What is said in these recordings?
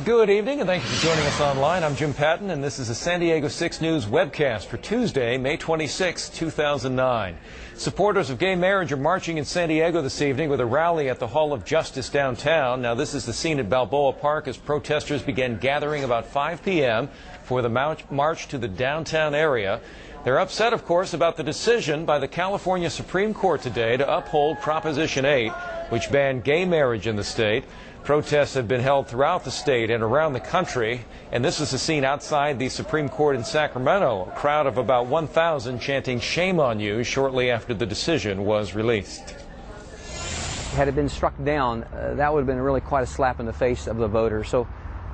Good evening, and thank you for joining us online. I'm Jim Patton, and this is a San Diego 6 News webcast for Tuesday, May 26, 2009. Supporters of gay marriage are marching in San Diego this evening with a rally at the Hall of Justice downtown. Now, this is the scene at Balboa Park as protesters began gathering about 5 p.m. for the march to the downtown area. They're upset, of course, about the decision by the California Supreme Court today to uphold Proposition 8, which banned gay marriage in the state. Protests have been held throughout the state and around the country, and this is the scene outside the Supreme Court in Sacramento. A crowd of about 1,000 chanting "Shame on you" shortly after the decision was released. Had it been struck down, that would have been really quite a slap in the face of the voters. So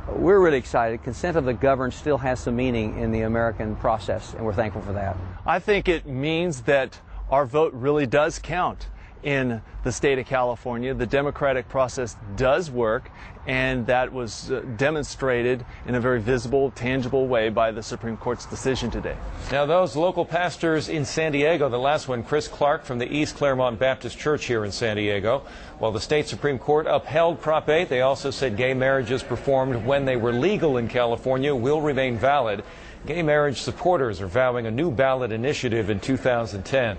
we're really excited. Consent of the governed still has some meaning in the American process, and we're thankful for that. I think it means that our vote really does count in the state of California. The democratic process does work, and that was demonstrated in a very visible, tangible way by the Supreme Court's decision today. Now, those local pastors in San Diego, the last one, Chris Clark from the East Claremont Baptist Church here in San Diego, while the state Supreme Court upheld Prop 8, they also said gay marriages performed when they were legal in California will remain valid. Gay marriage supporters are vowing a new ballot initiative in 2010.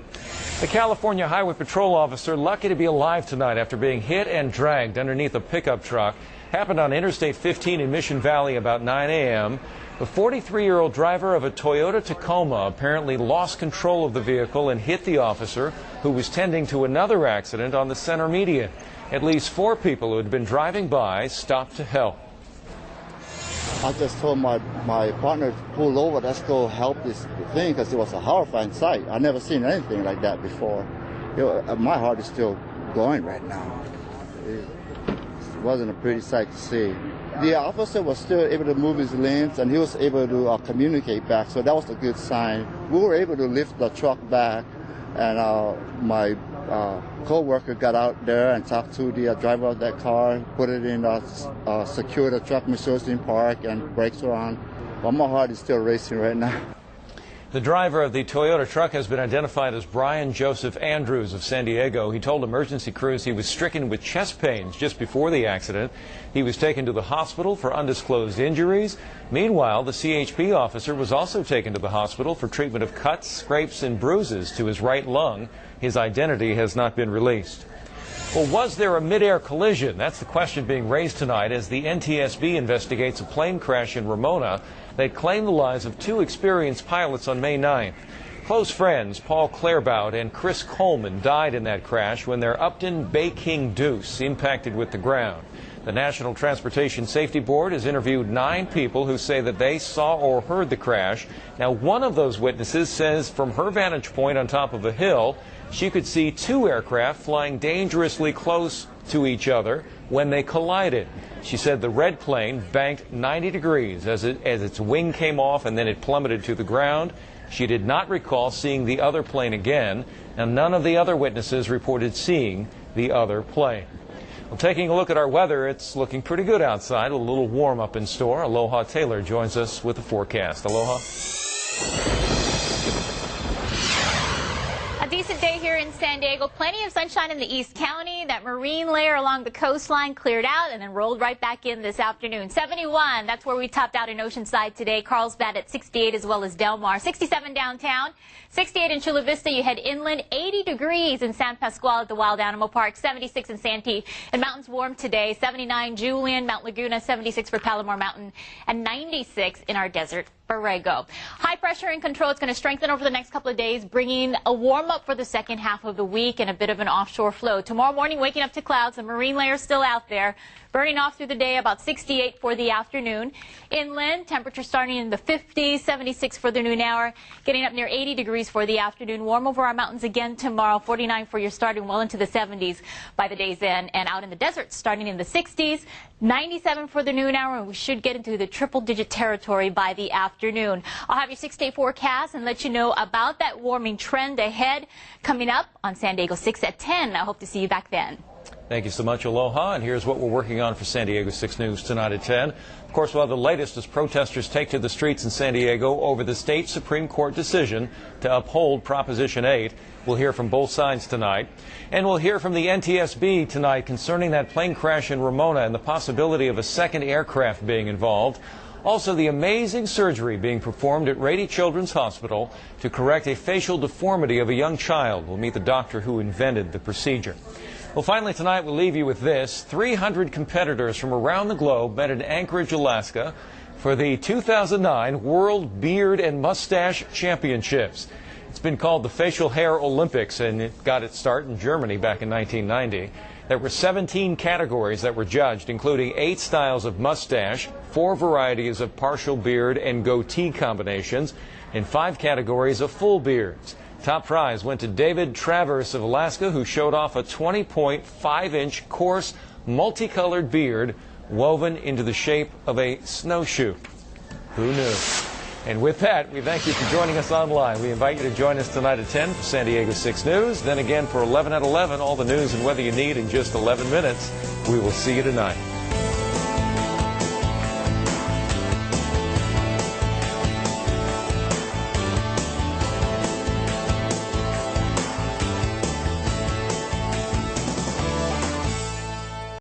The California Highway Patrol officer, lucky to be alive tonight after being hit and dragged underneath a pickup truck, happened on Interstate 15 in Mission Valley about 9 a.m. The 43-year-old driver of a Toyota Tacoma apparently lost control of the vehicle and hit the officer, who was tending to another accident on the center median. At least 4 people who had been driving by stopped to help. I just told my partner to pull over, let's go help this thing, because it was a horrifying sight. I've never seen anything like that before. My heart is still going right now. It wasn't a pretty sight to see. The officer was still able to move his limbs, and he was able to communicate back, so that was a good sign. We were able to lift the truck back, and my co-worker got out there and talked to the driver of that car, put it in, secure the truck, make sure it's in park, and brakes are on. But my heart is still racing right now. The driver of the Toyota truck has been identified as Brian Joseph Andrews of San Diego. He told emergency crews he was stricken with chest pains just before the accident. He was taken to the hospital for undisclosed injuries. Meanwhile, the CHP officer was also taken to the hospital for treatment of cuts, scrapes, and bruises to his right lung. His identity has not been released. Well, was there a mid-air collision? That's the question being raised tonight as the NTSB investigates a plane crash in Ramona that claimed the lives of 2 experienced pilots on May 9th. Close friends Paul Clairbout and Chris Coleman died in that crash when their Upton Bay King Deuce impacted with the ground. The National Transportation Safety Board has interviewed 9 people who say that they saw or heard the crash. Now, one of those witnesses says from her vantage point on top of a hill, she could see 2 aircraft flying dangerously close to each other when they collided. She said the red plane banked 90 degrees as its wing came off and then it plummeted to the ground. She did not recall seeing the other plane again, and none of the other witnesses reported seeing the other plane. Well, taking a look at our weather, it's looking pretty good outside, with a little warm up in store. Aloha Tylor joins us with the forecast. Aloha. A decent day here in San Diego. Plenty of sunshine in the East County. That marine layer along the coastline cleared out and then rolled right back in this afternoon. 71, that's where we topped out in Oceanside today. Carlsbad at 68 as well as Del Mar. 67 downtown. 68 in Chula Vista. You head inland. 80 degrees in San Pascual at the Wild Animal Park. 76 in Santee. And mountains warm today. 79 Julian, Mount Laguna. 76 for Palomar Mountain. And 96 in our desert. Borrego. High pressure in control. It's going to strengthen over the next couple of days, bringing a warm up for the second half of the week and a bit of an offshore flow. Tomorrow morning, waking up to clouds. The marine layer still out there. Burning off through the day, about 68 for the afternoon. Inland, temperature starting in the 50s, 76 for the noon hour, getting up near 80 degrees for the afternoon. Warm over our mountains again tomorrow, 49 for your start and well into the 70s by the day's end. And out in the desert, starting in the 60s, 97 for the noon hour, and we should get into the triple-digit territory by the afternoon. I'll have your 6-day forecast and let you know about that warming trend ahead coming up on San Diego 6 at 10. I hope to see you back then. Thank you so much, Aloha. And here's what we're working on for San Diego 6 News tonight at 10. Of course, we'll have the latest as protesters take to the streets in San Diego over the state Supreme Court decision to uphold Proposition 8. We'll hear from both sides tonight. And we'll hear from the NTSB tonight concerning that plane crash in Ramona and the possibility of a second aircraft being involved. Also, the amazing surgery being performed at Rady Children's Hospital to correct a facial deformity of a young child. We'll meet the doctor who invented the procedure. Well, finally tonight we'll leave you with this. 300 competitors from around the globe met in Anchorage, Alaska for the 2009 World Beard and Mustache Championships. It's been called the Facial Hair Olympics, and it got its start in Germany back in 1990. There were 17 categories that were judged, including 8 styles of mustache, 4 varieties of partial beard and goatee combinations, and 5 categories of full beards. Top prize went to David Travers of Alaska, who showed off a 20.5-inch coarse, multicolored beard woven into the shape of a snowshoe. Who knew? And with that, we thank you for joining us online. We invite you to join us tonight at 10 for San Diego 6 News. Then again for 11 at 11, all the news and weather you need in just 11 minutes. We will see you tonight.